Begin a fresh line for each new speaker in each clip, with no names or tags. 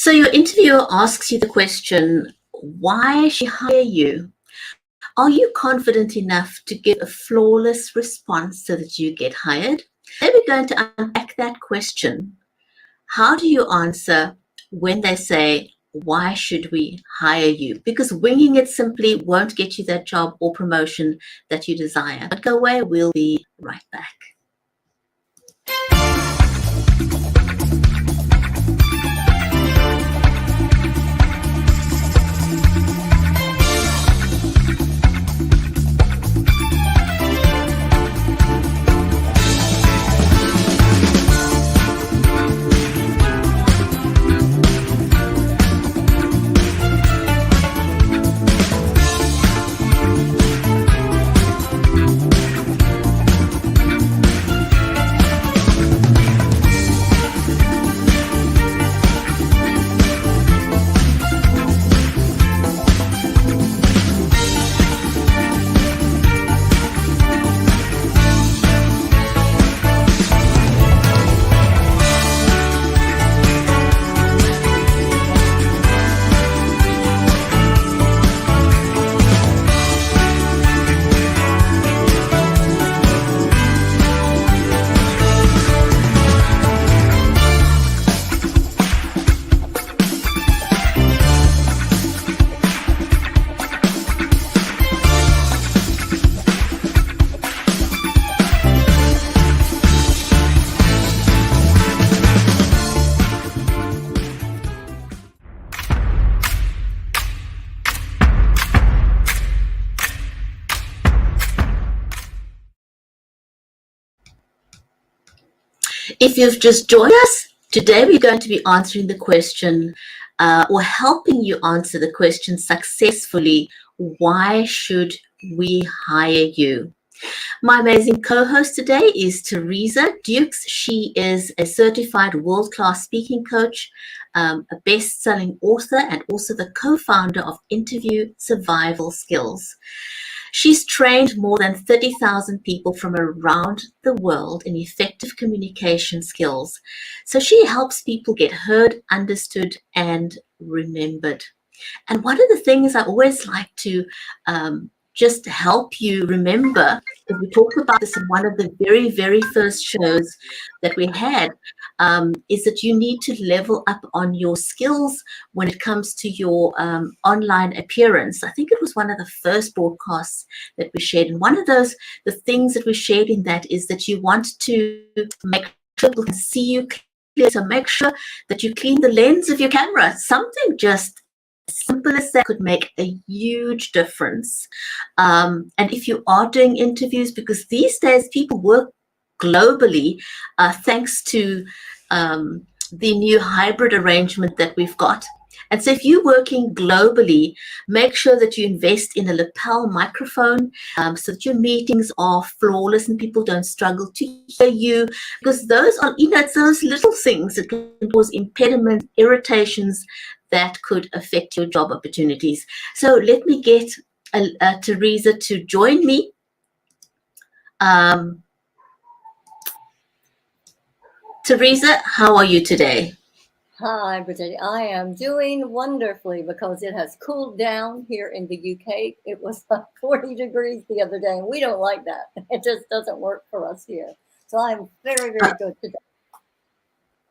So your interviewer asks you the question, why should she hire you? Are you confident enough to give a flawless response so that you get hired? Then we're going to unpack that question. How do you answer when they say, why should we hire you? Because winging it simply won't get you that job or promotion that you desire. But go away, we'll be right back. If you've just joined us, today we're going to be answering the question or helping you answer the question successfully, why should we hire you? My amazing co-host today is Teresa Dukes. She is a certified world-class speaking coach, a best-selling author, and also the co-founder of Interview Survival Skills. She's trained more than 30,000 people from around the world in effective communication skills. So she helps people get heard, understood, and remembered. And one of the things I always like to just help you remember, because we talked about this in one of the very, very first shows that we had, is that you need to level up on your skills when it comes to your online appearance. I think it was one of the first broadcasts that we shared. And one of those, the things that we shared in that is that you want to make sure people can see you clearly. So make sure that you clean the lens of your camera. Something just simple as that could make a huge difference. And if you are doing interviews, because these days people work globally, thanks to the new hybrid arrangement that we've got. And so if you're working globally, make sure that you invest in a lapel microphone so that your meetings are flawless and people don't struggle to hear you, because those are, it's those little things that can cause impediment, irritations that could affect your job opportunities. So let me get Teresa to join me. Teresa, how are you today?
Hi, Bridgetti. I am doing wonderfully because it has cooled down here in the UK. It was 40 degrees the other day, and we don't like that. It just doesn't work for us here. So I'm very, very good today.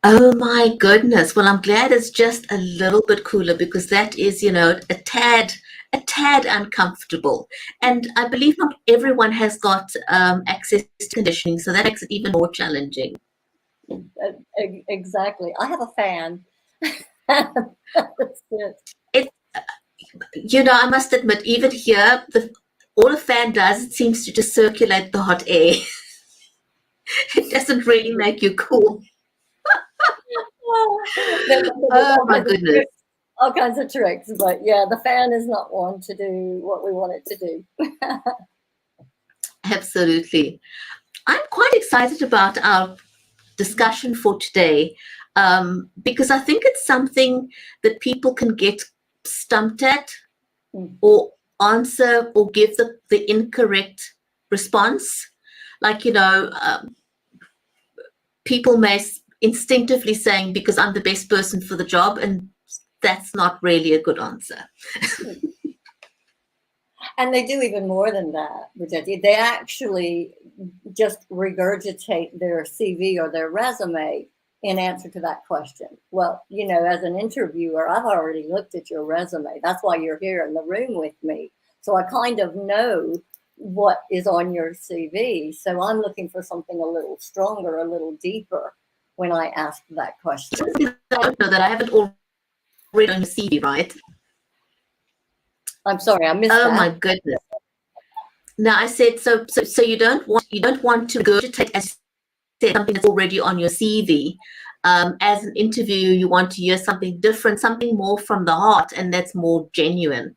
Oh my goodness. Well, I'm glad it's just a little bit cooler, because that is, a tad uncomfortable. And I believe not everyone has got access to conditioning, so that makes it even more challenging.
Exactly. I have a fan. That's it.
I must admit, even here, all a fan does, it seems to just circulate the hot air. It doesn't really make you cool. Oh my goodness.
All kinds of tricks, but yeah, the fan is not one to do what we want it to do.
Absolutely. I'm quite excited about our discussion for today, because I think it's something that people can get stumped at or answer or give the incorrect response. Like, people may instinctively saying, because I'm the best person for the job, and that's not really a good answer.
And they do even more than that, Bridgetti. They actually just regurgitate their CV or their resume in answer to that question. Well, you know, as an interviewer, I've already looked at your resume. That's why you're here in the room with me. So I kind of know what is on your CV. So I'm looking for something a little stronger, a little deeper when I ask that question.
I don't know that I haven't already on your CV, right?
I'm sorry, I missed
Oh
that.
my goodness. No, I said so you don't want to regurgitate as something that's already on your CV. As an interview, you want to hear something different, something more from the heart, and that's more genuine.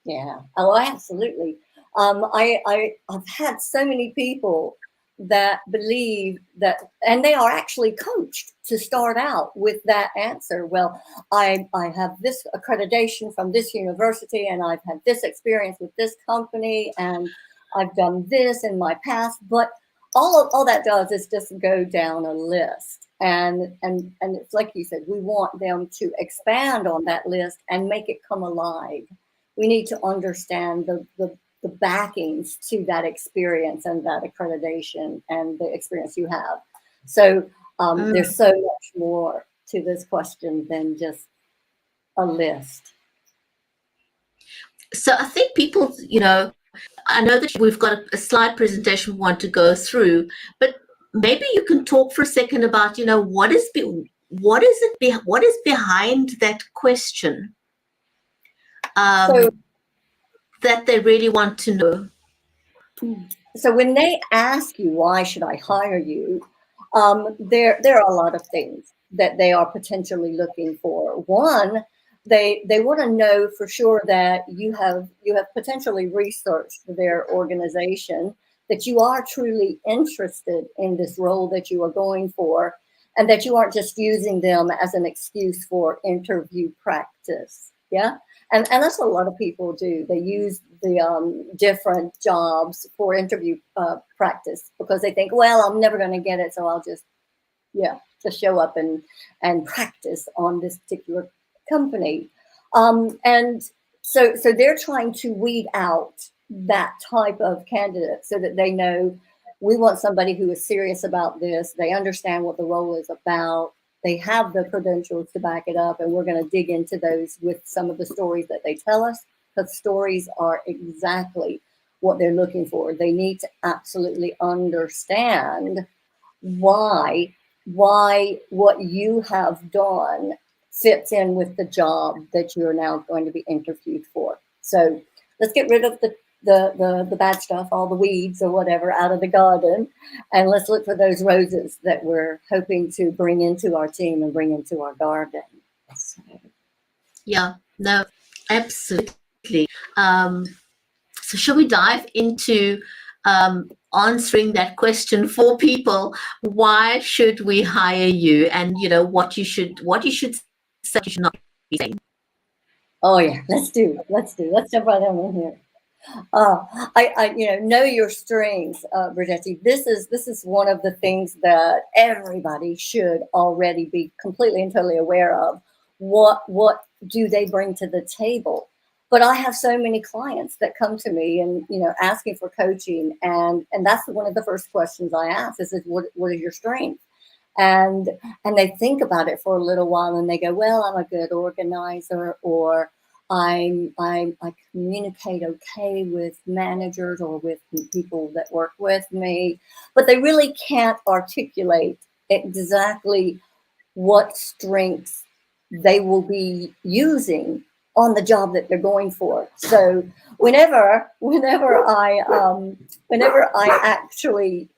Yeah. Oh, absolutely. I've had so many people that believe that, and they are actually coached to start out with that answer. Well, I have this accreditation from this university, and I've had this experience with this company, and I've done this in my past. But all that does is just go down a list. And it's like you said, we want them to expand on that list and make it come alive. We need to understand the backings to that experience and that accreditation and the experience you have. So there's so much more to this question than just a list.
So I think people, you know, I know that we've got a slide presentation we want to go through, but maybe you can talk for a second about, you know, what is behind that question
So
that they really want to know.
So when they ask you, why should I hire you? There are a lot of things that they are potentially looking for. One, they want to know for sure that you have potentially researched their organization, that you are truly interested in this role that you are going for, and that you aren't just using them as an excuse for interview practice. Yeah. And that's what a lot of people do. They use the different jobs for interview practice because they think, well, I'm never going to get it, so I'll just show up and practice on this particular company. And so they're trying to weed out that type of candidate so that they know we want somebody who is serious about this. They understand what the role is about. They have the credentials to back it up, and we're going to dig into those with some of the stories that they tell us, because stories are exactly what they're looking for. They need to absolutely understand why what you have done fits in with the job that you're now going to be interviewed for. So let's get rid of the bad stuff, all the weeds or whatever out of the garden, and let's look for those roses that we're hoping to bring into our team and bring into our garden. So.
Yeah, no, absolutely. So shall we dive into answering that question for people? Why should we hire you? And you know what you should say, what you should not be saying.
Oh yeah, let's jump right on in here. I know your strengths, Bridgetti. This is one of the things that everybody should already be completely and totally aware of. What do they bring to the table? But I have so many clients that come to me and asking for coaching, and that's one of the first questions I ask is what is your strength? And they think about it for a little while and they go, well, I'm a good organizer, or I communicate okay with managers or with people that work with me, but they really can't articulate exactly what strengths they will be using on the job that they're going for. So whenever I actually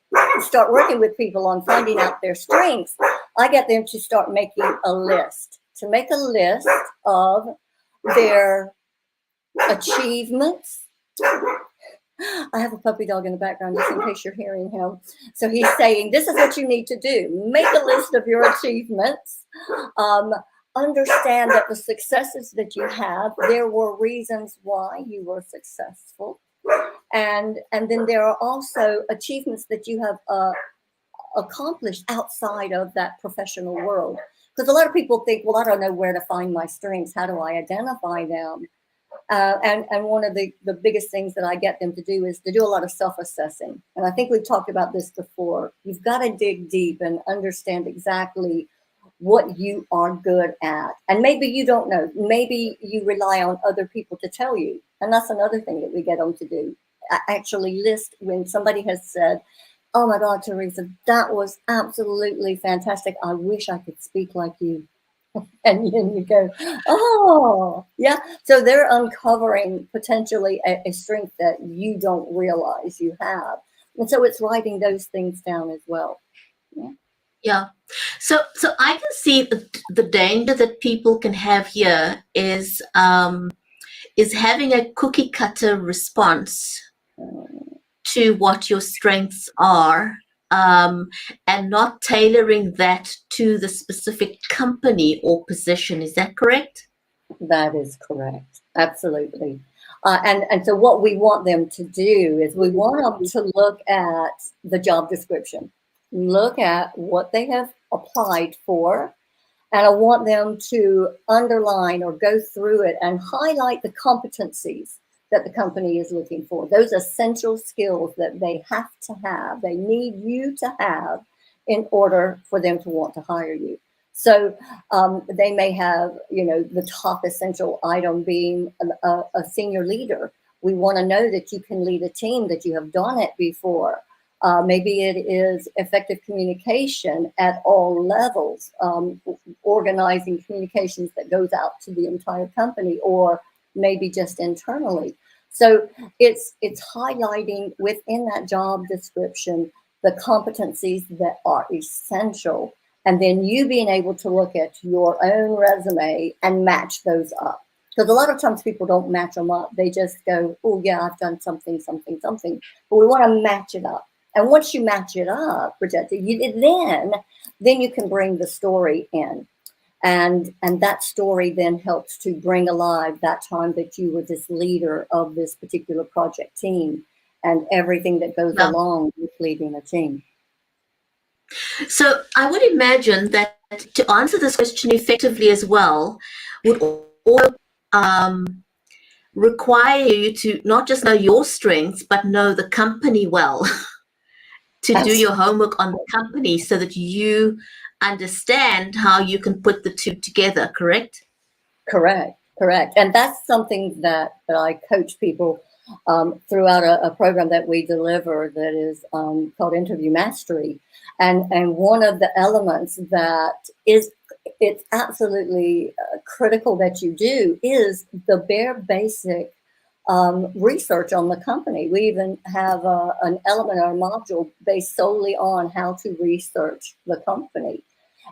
start working with people on finding out their strengths, I get them to start making a list, of their achievements. I have a puppy dog in the background just in case you're hearing him. So he's saying, this is what you need to do. Make a list of your achievements. Understand that the successes that you have, there were reasons why you were successful. And then there are also achievements that you have accomplished outside of that professional world. Because a lot of people think, well, I don't know where to find my strengths. How do I identify them? And one of the biggest things that I get them to do is to do a lot of self-assessing. And I think we've talked about this before. You've got to dig deep and understand exactly what you are good at. And maybe you don't know. Maybe you rely on other people to tell you. And that's another thing that we get them to do. I actually list when somebody has said, oh my God, Teresa, that was absolutely fantastic. I wish I could speak like you. And then you go, oh, yeah. So they're uncovering potentially a strength that you don't realize you have. And so it's writing those things down as well. Yeah.
Yeah. So I can see the danger that people can have here is having a cookie cutter response to what your strengths are, and not tailoring that to the specific company or position. Is that correct?
That is correct. Absolutely. And so what we want them to do is we want them to look at the job description, look at what they have applied for, and I want them to underline or go through it and highlight the competencies that the company is looking for, those essential skills that they have to have, they need you to have in order for them to want to hire you. So they may have, the top essential item being a senior leader. We want to know that you can lead a team, that you have done it before. Maybe it is effective communication at all levels, organizing communications that goes out to the entire company, or maybe just internally. So it's highlighting within that job description the competencies that are essential, and then you being able to look at your own resume and match those up. Because a lot of times people don't match them up. They just go, oh yeah, I've done something, something, something. But we want to match it up. And once you match it up, Bridgetti, then you can bring the story in. And that story then helps to bring alive that time that you were this leader of this particular project team and everything that goes along with leading a team.
So I would imagine that to answer this question effectively as well would also require you to not just know your strengths, but know the company well, to do your homework on the company so that you understand how you can put the two together, correct?
Correct. And that's something that I coach people throughout a program that we deliver that is called Interview Mastery. And one of the elements that it's absolutely critical that you do is the bare basic research on the company. We even have an element or a module based solely on how to research the company.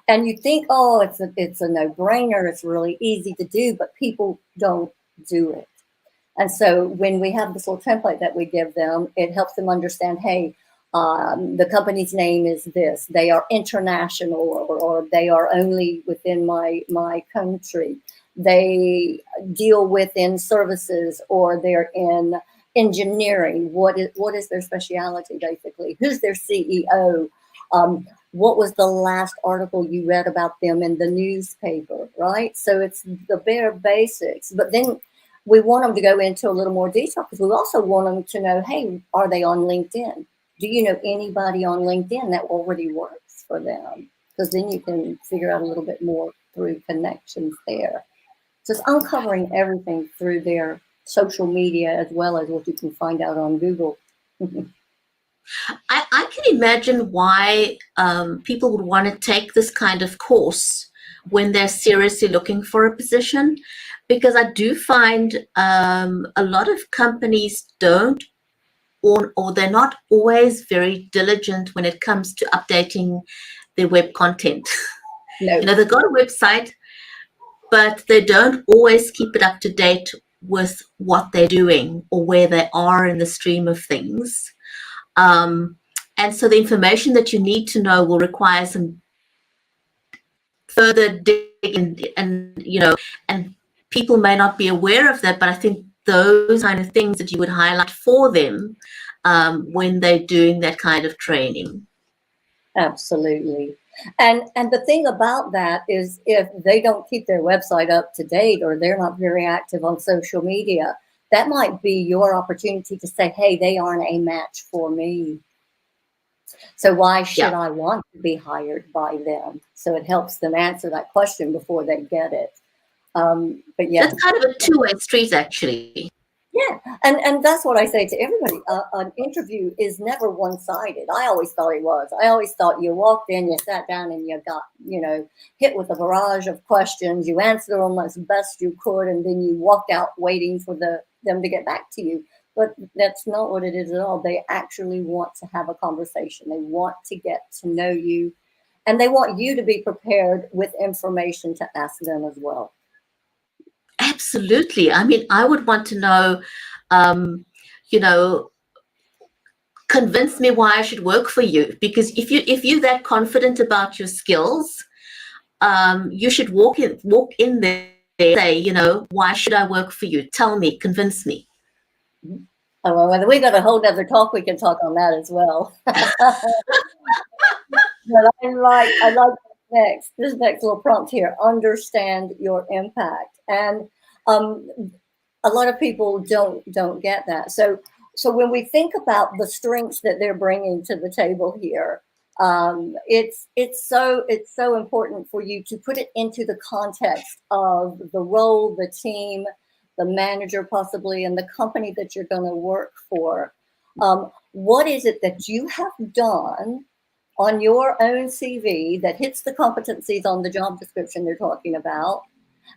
And you think, oh, it's a no-brainer, it's really easy to do, but people don't do it. And so when we have this little template that we give them, it helps them understand, hey, the company's name is this. They are international, or they are only within my country. They deal within services, or they're in engineering. What is their specialty, basically? Who's their CEO? What was the last article you read about them in the newspaper, right? So it's the bare basics. But then we want them to go into a little more detail, because we also want them to know, hey, are they on LinkedIn? Do you know anybody on LinkedIn that already works for them? Because then you can figure out a little bit more through connections there. So it's uncovering everything through their social media as well as what you can find out on Google.
I can imagine why people would want to take this kind of course when they're seriously looking for a position, because I do find a lot of companies don't, or they're not always very diligent when it comes to updating their web content.
No.
They've got a website, but they don't always keep it up to date with what they're doing or where they are in the stream of things. And so the information that you need to know will require some further digging, and people may not be aware of that, but I think those kind of things that you would highlight for them when they're doing that kind of training.
Absolutely. And the thing about that is, if they don't keep their website up to date, or they're not very active on social media, that might be your opportunity to say, hey, they aren't a match for me. So why should
Yeah,
I want to be hired by them? So it helps them answer that question before they get it. But yeah.
that's kind of a two-way street, actually.
Yeah, and that's what I say to everybody. An interview is never one-sided. I always thought it was. I always thought you walked in, you sat down, and you got, hit with a barrage of questions. You answered them as best you could, and then you walked out waiting for them to get back to you. But that's not what it is at all. They actually want to have a conversation. They want to get to know you, and they want you to be prepared with information to ask them as well.
Absolutely. I mean, I would want to know, you know, convince me why I should work for you. Because if you're that confident about your skills, you should walk in there and say, why should I work for you? Tell me, convince me.
Oh, well, we got a whole other talk. We can talk on that as well. But I like this next little prompt here. Understand your impact, and a lot of people don't get that. So when we think about the strengths that they're bringing to the table here, it's so important for you to put it into the context of the role, the team, the manager possibly, and the company that you're going to work for. What is it that you have done on your own CV that hits the competencies on the job description they're talking about?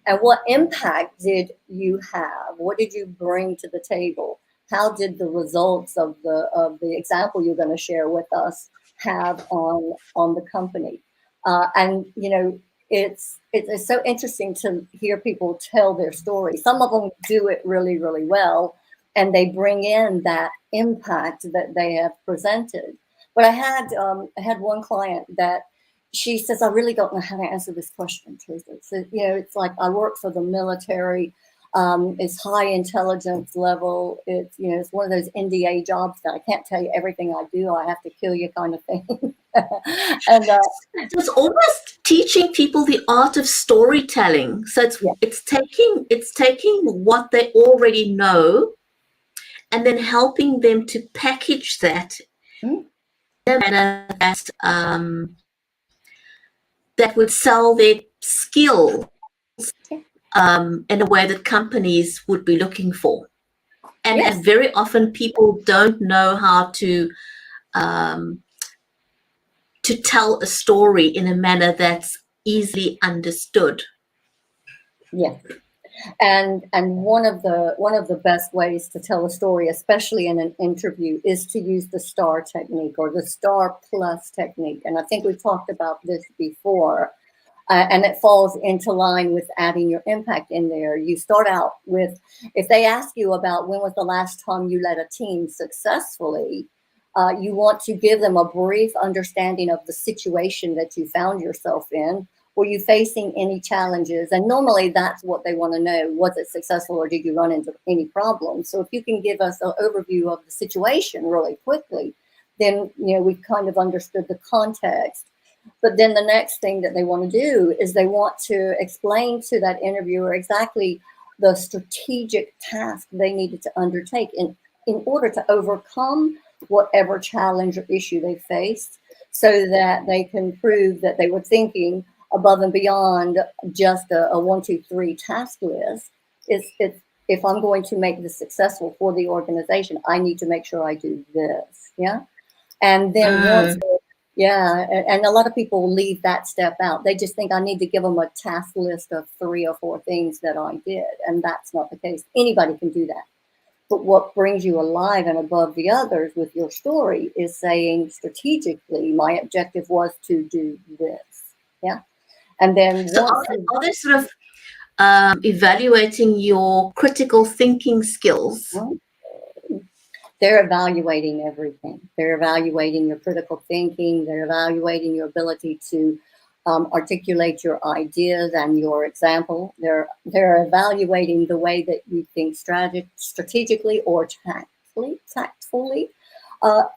And what impact did you have? What did you bring to the table? How did the results of the example you're going to share with us have on the company? And it's so interesting to hear people tell their story. Some of them do it really, really well, and they bring in that impact that they have presented. But I had one client that she says, I really don't know how to answer this question, Teresa. So, it's like, I work for the military. It's high intelligence level. It's one of those NDA jobs that I can't tell you everything I do. I have to kill you kind of thing. And
it's almost teaching people the art of storytelling. So it's taking what they already know and then helping them to package that in a manner that would sell their skills in a way that companies would be looking for. And very often people don't know how to tell a story in a manner that's easily understood.
Yeah. And one of the best ways to tell a story, especially in an interview, is to use the STAR technique, or the STAR plus technique. And I think we've talked about this before. And it falls into line with adding your impact in there. You start out with, if they ask you about when was the last time you led a team successfully, you want to give them a brief understanding of the situation that you found yourself in. Were you facing any challenges? And normally that's what they want to know. Was it successful, or did you run into any problems? So if you can give us an overview of the situation really quickly, then we've kind of understood the context. But then the next thing that they want to do is they want to explain to that interviewer exactly the strategic task they needed to undertake in order to overcome whatever challenge or issue they faced, so that they can prove that they were thinking above and beyond just a 1, 2, 3 task list. If I'm going to make this successful for the organization, I need to make sure I do this. Yeah. And then and a lot of people leave that step out. They just think I need to give them a task list of 3 or 4 things that I did. And that's not the case. Anybody can do that. But what brings you alive and above the others with your story is saying strategically, my objective was to do this. Yeah. And then
so are they sort of evaluating your critical thinking skills?
They're evaluating everything. They're evaluating your critical thinking. They're evaluating your ability to articulate your ideas and your example. They're evaluating the way that you think strategically or tactfully.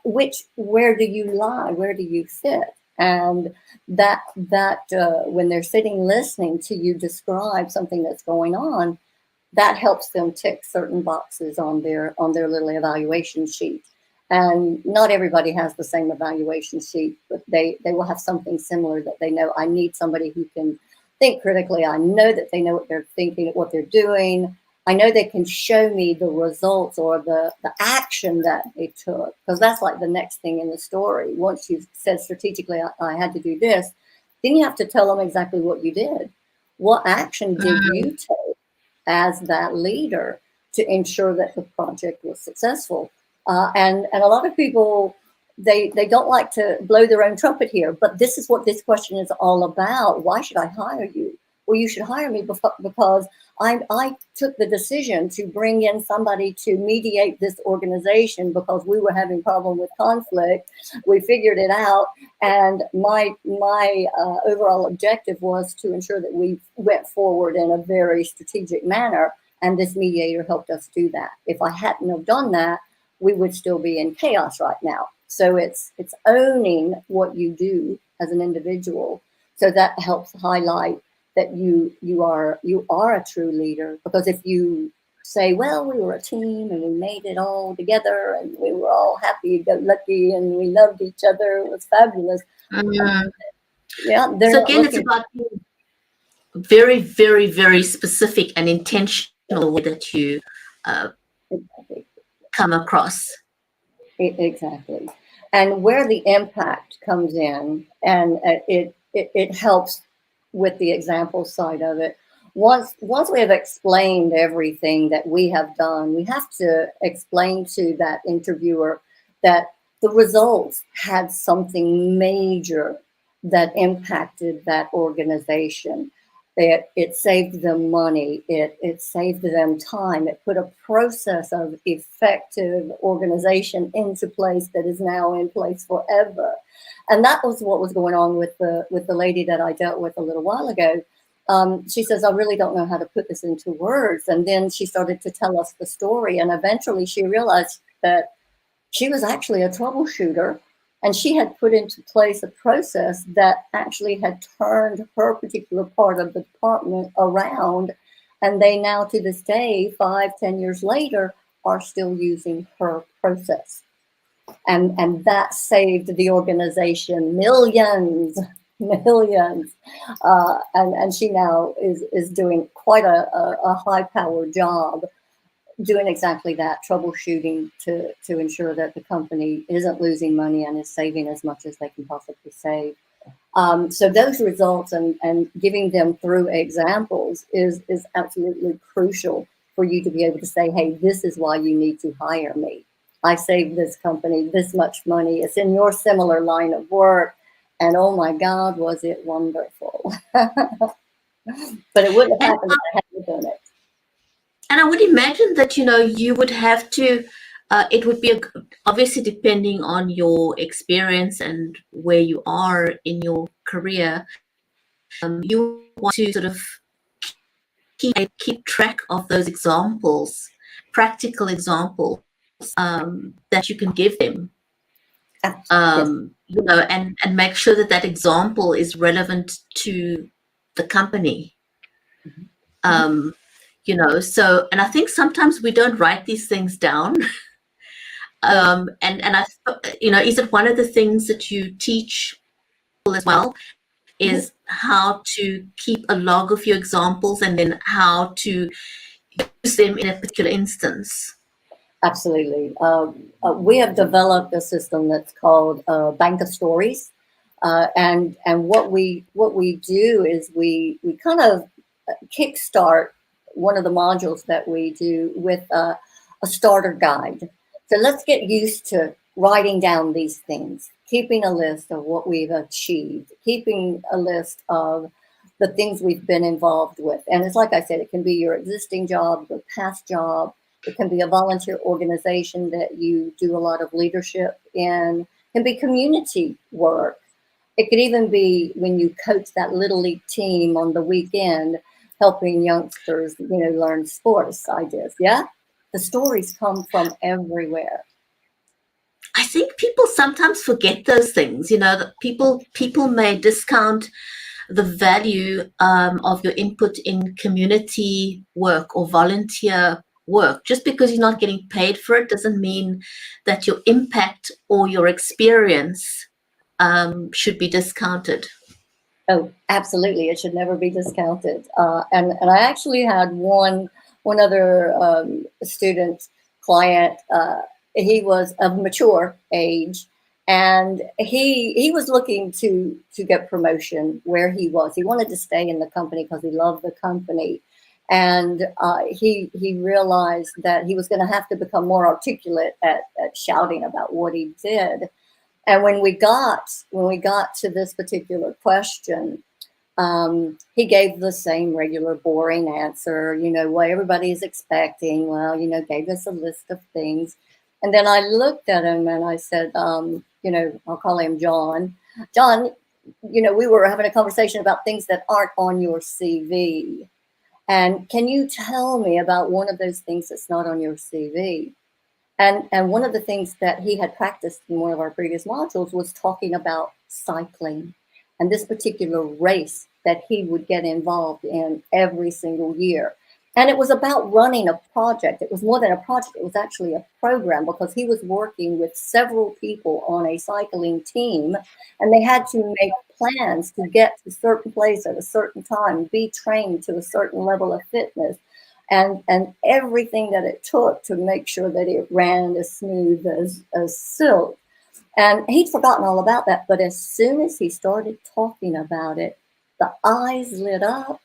Where do you lie? Where do you fit? And when they're sitting listening to you describe something that's going on, that helps them tick certain boxes on their little evaluation sheet. And not everybody has the same evaluation sheet, but they will have something similar that they know. I need somebody who can think critically. I know that they know what they're thinking, what they're doing. I know they can show me the results or the action that they took, because that's like the next thing in the story. Once you've said strategically, I had to do this, then you have to tell them exactly what you did. What action did you take as that leader to ensure that the project was successful? And a lot of people, they don't like to blow their own trumpet here, but this is what this question is all about. Why should I hire you? Well, you should hire me because I took the decision to bring in somebody to mediate this organization because we were having problem with conflict. We figured it out, and my overall objective was to ensure that we went forward in a very strategic manner, and this mediator helped us do that. If I hadn't have done that, we would still be in chaos right now. So it's owning what you do as an individual. So that helps highlight that you are a true leader. Because if you say, well, we were a team and we made it all together and we were all happy, go lucky, and we loved each other, it was fabulous. Yeah.
So again, it's about being very, very, very specific and intentional way that you come across.
Exactly. And where the impact comes in, and it helps with the example side of it. Once we have explained everything that we have done, we have to explain to that interviewer that the results had something major that impacted that organization. It saved them money, it saved them time, it put a process of effective organization into place that is now in place forever. And that was what was going on with the lady that I dealt with a little while ago. She says, I really don't know how to put this into words. And then she started to tell us the story. And eventually she realized that she was actually a troubleshooter. And she had put into place a process that actually had turned her particular part of the department around. And they now, to this day, 5-10 years later, are still using her process. And that saved the organization millions. And she now is doing quite a high-powered job doing exactly that, troubleshooting to ensure that the company isn't losing money and is saving as much as they can possibly save. So those results and giving them through examples is absolutely crucial for you to be able to say, hey, this is why you need to hire me. I saved this company this much money. It's in your similar line of work. And oh my God, was it wonderful. But it wouldn't have happened if I hadn't done it.
And I would imagine that, you would have to, it would be obviously depending on your experience and where you are in your career, you want to sort of keep track of those examples, practical examples that you can give them, and make sure that example is relevant to the company. So, and I think sometimes we don't write these things down. And I, is it one of the things that you teach as well, is how to keep a log of your examples and then how to use them in a particular instance?
Absolutely. We have developed a system that's called Bank of Stories. And what we do is we kind of kickstart one of the modules that we do with a starter guide. So let's get used to writing down these things, keeping a list of what we've achieved, keeping a list of the things we've been involved with. And it's like I said, it can be your existing job, your past job. It can be a volunteer organization that you do a lot of leadership in. It can be community work. It could even be when you coach that little league team on the weekend, helping youngsters, learn sports ideas. Yeah, the stories come from everywhere.
I think people sometimes forget those things. That people may discount the value of your input in community work or volunteer work. Just because you're not getting paid for it doesn't mean that your impact or your experience should be discounted.
Oh, absolutely. It should never be discounted. And I actually had one other student client. He was of mature age, and he was looking to get promotion where he was. He wanted to stay in the company because he loved the company, and he realized that he was going to have to become more articulate at shouting about what he did. And when we got to this particular question, he gave the same regular boring answer, what everybody's expecting. Well, gave us a list of things. And then I looked at him and I said, I'll call him John. John, we were having a conversation about things that aren't on your CV. And can you tell me about one of those things that's not on your CV? And one of the things that he had practiced in one of our previous modules was talking about cycling and this particular race that he would get involved in every single year. And it was about running a project. It was more than a project. It was actually a program, because he was working with several people on a cycling team, and they had to make plans to get to a certain place at a certain time, be trained to a certain level of fitness, and everything that it took to make sure that it ran as smooth as silk. And he'd forgotten all about that. But as soon as he started talking about it, the eyes lit up.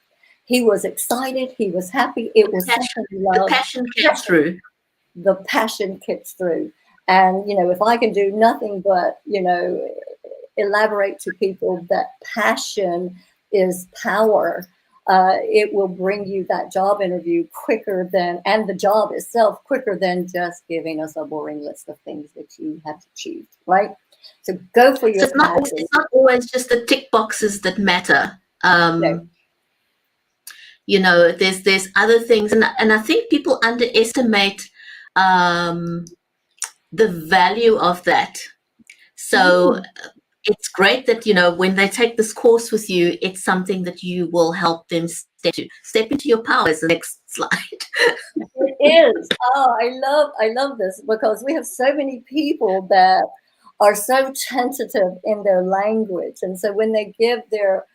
He was excited. He was happy. It was something he loved.
The passion came through.
The passion kicks through. And, if I can do nothing but, elaborate to people that passion is power, it will bring you that job interview quicker than, and the job itself quicker than just giving us a boring list of things that you have achieved, right? So go for your passion.
It's not always just the tick boxes that matter.
No.
There's other things, and I think people underestimate the value of that. So it's great that when they take this course with you, it's something that you will help them step into your power. Is the next slide.
It is. Oh, I love this, because we have so many people that are so tentative in their language, and so when they give their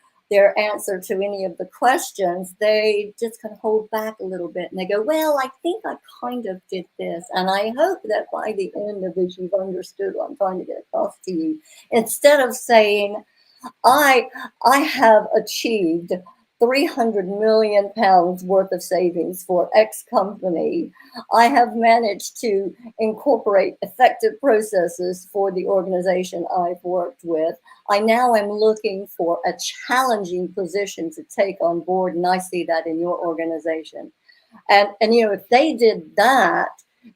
answer to any of the questions, they just kind of hold back a little bit, and they go, well, I think I kind of did this. And I hope that by the end of this, you've understood what I'm trying to get across to you. Instead of saying, I have achieved 300 million pounds worth of savings for X company. I have managed to incorporate effective processes for the organization I've worked with. I now am looking for a challenging position to take on board, and I see that in your organization. And if they did that,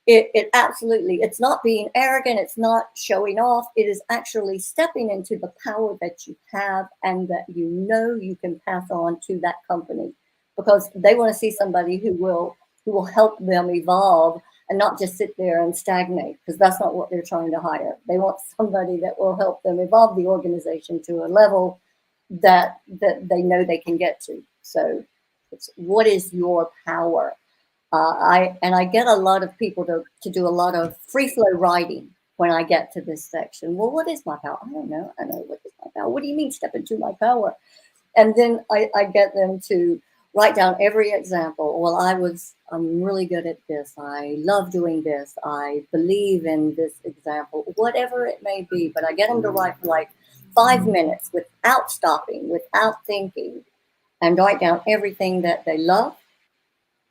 it absolutely, it's not being arrogant, it's not showing off, it is actually stepping into the power that you have and that you can pass on to that company, because they want to see somebody who will help them evolve and not just sit there and stagnate, because that's not what they're trying to hire. They want somebody that will help them evolve the organization to a level that they know they can get to. So it's, what is your power? I get a lot of people to do a lot of free flow writing when I get to this section. Well, what is my power? I don't know. I know what is my power. What do you mean step into my power? And then I get them to write down every example. Well, I'm really good at this. I love doing this. I believe in this example, whatever it may be. But I get them to write for like 5 minutes without stopping, without thinking, and write down everything that they love.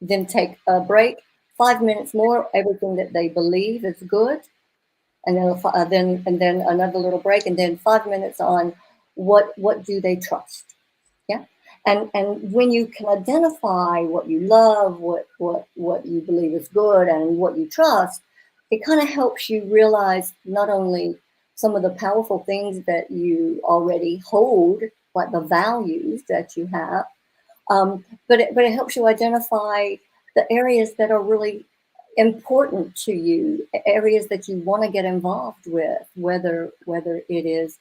Then take a break, 5 minutes more, everything that they believe is good, and then another little break, and then 5 minutes on what do they trust. Yeah. And when you can identify what you love, what you believe is good, and what you trust, it kind of helps you realize not only some of the powerful things that you already hold, like the values that you have, but it helps you identify the areas that are really important to you, areas that you want to get involved with, whether it is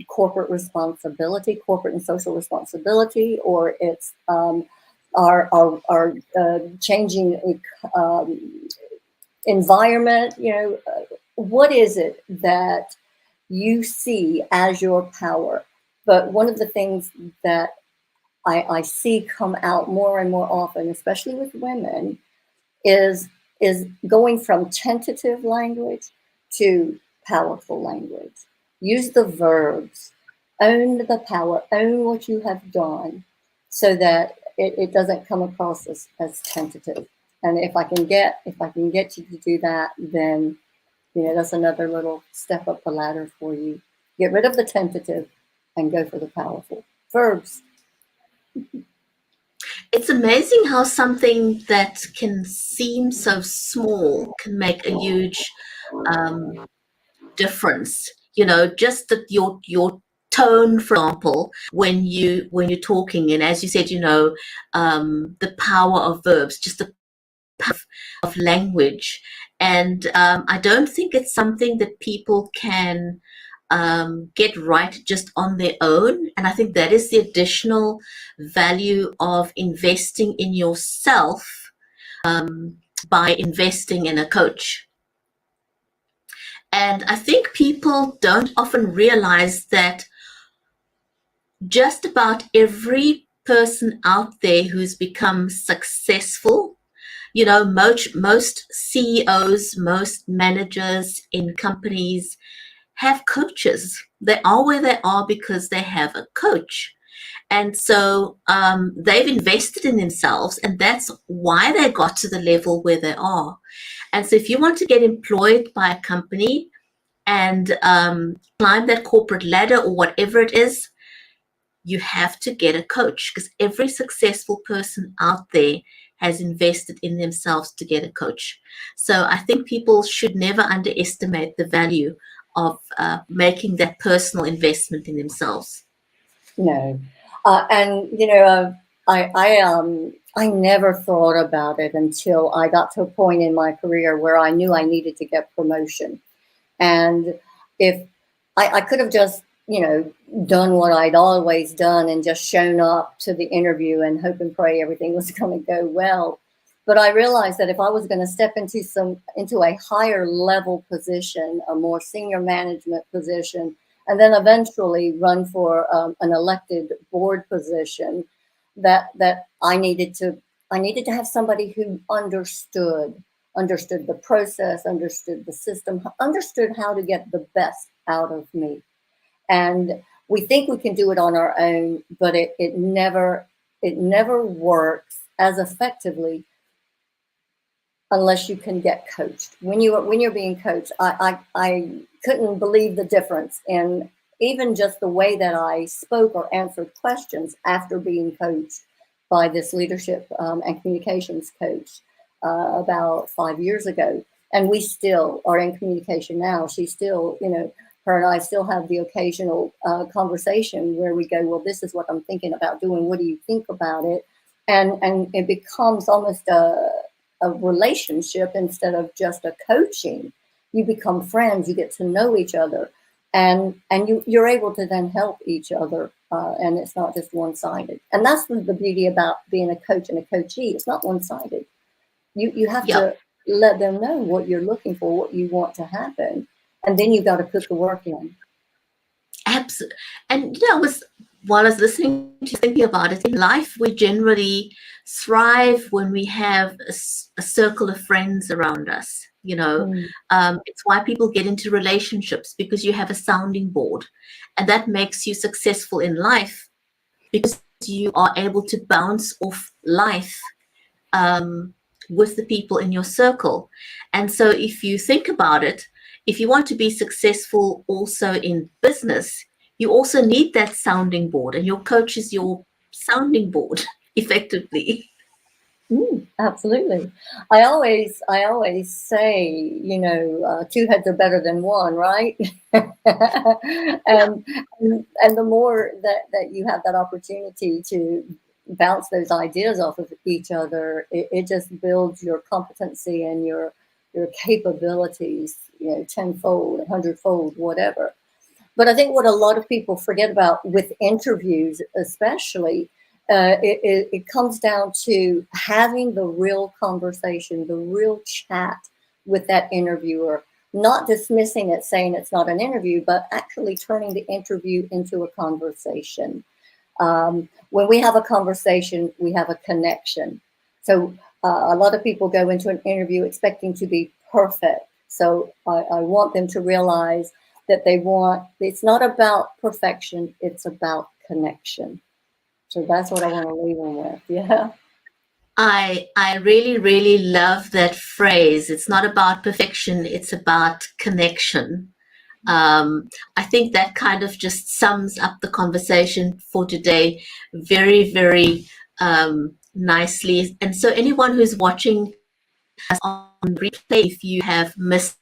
corporate responsibility, corporate and social responsibility, or it's our changing environment. What is it that you see as your power? But one of the things that I see come out more and more often, especially with women, is going from tentative language to powerful language. Use the verbs, own the power, own what you have done, so that it doesn't come across as tentative. And if I can get you to do that, then that's another little step up the ladder for you. Get rid of the tentative and go for the powerful verbs.
It's amazing how something that can seem so small can make a huge difference. Just that your tone, for example, when you're talking, and as you said, the power of verbs, just the power of language. And I don't think it's something that people can get right just on their own. And I think that is the additional value of investing in yourself by investing in a coach. And I think people don't often realize that just about every person out there who's become successful, most CEOs, most managers in companies have coaches. They are where they are because they have a coach. And so they've invested in themselves, and that's why they got to the level where they are. And so if you want to get employed by a company and climb that corporate ladder or whatever it is, you have to get a coach, because every successful person out there has invested in themselves to get a coach. So I think people should never underestimate the value of making that personal investment in themselves.
No. And I never thought about it until I got to a point in my career where I knew I needed to get promotion. And if I could have just, done what I'd always done and just shown up to the interview and hope and pray everything was going to go well. But I realized that if I was going to step into a higher level position, a more senior management position, and then eventually run for an elected board position, that I needed to have somebody who understood the process, understood the system, understood how to get the best out of me. And we think we can do it on our own, but it never works as effectively unless you can get coached. When you're being coached, I couldn't believe the difference in even just the way that I spoke or answered questions after being coached by this leadership and communications coach about 5 years ago. And we still are in communication now. She's still, her and I still have the occasional conversation where we go, well, this is what I'm thinking about doing. What do you think about it? And it becomes almost a relationship instead of just a coaching. You become friends, you get to know each other, and you're able to then help each other, and it's not just one-sided. And that's the beauty about being a coach and a coachee. It's not one-sided. You have to let them know what you're looking for, what you want to happen, and then you've got to put the work in.
Absolutely. And while I was listening to thinking about it, in life we generally thrive when we have a circle of friends around us. It's why people get into relationships, because you have a sounding board, and that makes you successful in life because you are able to bounce off life with the people in your circle. And so if you think about it, if you want to be successful also in business, you also need that sounding board, and your coach is your sounding board, effectively.
Absolutely. I always say, two heads are better than one, right? and the more that you have that opportunity to, bounce those ideas off of each other, it just builds your competency and your capabilities, you know, tenfold, 100-fold, whatever. But I think what a lot of people forget about with interviews, especially, it comes down to having the real conversation, the real chat with that interviewer, not dismissing it, saying it's not an interview, but actually turning the interview into a conversation. When we have a conversation, we have a connection. So a lot of people go into an interview expecting to be perfect. So I want them to realize that it's not about perfection, it's about connection. So that's what I want to leave them with. Yeah.
I really, really love that phrase. It's not about perfection, it's about connection. I think that kind of just sums up the conversation for today very, very nicely. And so anyone who's watching us on replay, if you have missed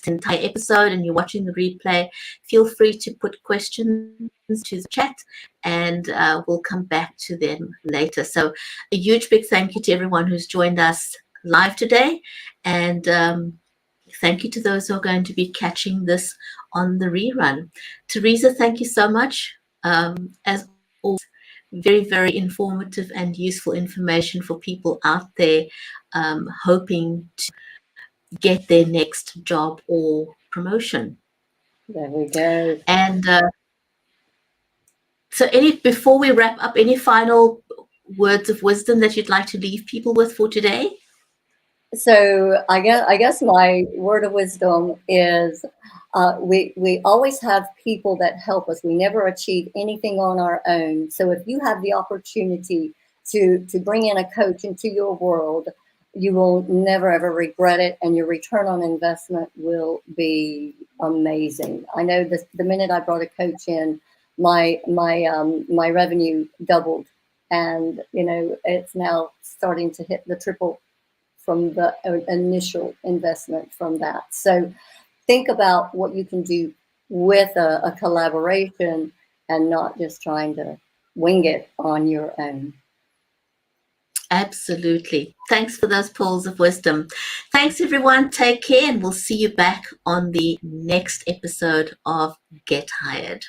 the entire episode and you're watching the replay, feel free to put questions to the chat and we'll come back to them later. So a huge big thank you to everyone who's joined us live today, and thank you to those who are going to be catching this on the rerun. Teresa, thank you so much. As always, very, very informative and useful information for people out there hoping to get their next job or promotion.
There we go.
And so before we wrap up, any final words of wisdom that you'd like to leave people with for today?
So I guess my word of wisdom is we always have people that help us. We never achieve anything on our own. So if you have the opportunity to bring in a coach into your world, you will never ever regret it, and your return on investment will be amazing. I know the minute I brought a coach in, my revenue doubled, and you know it's now starting to hit the triple from the initial investment from that. So think about what you can do with a collaboration and not just trying to wing it on your own.
Absolutely. Thanks for those pearls of wisdom. Thanks, everyone. Take care, and we'll see you back on the next episode of Get Hired.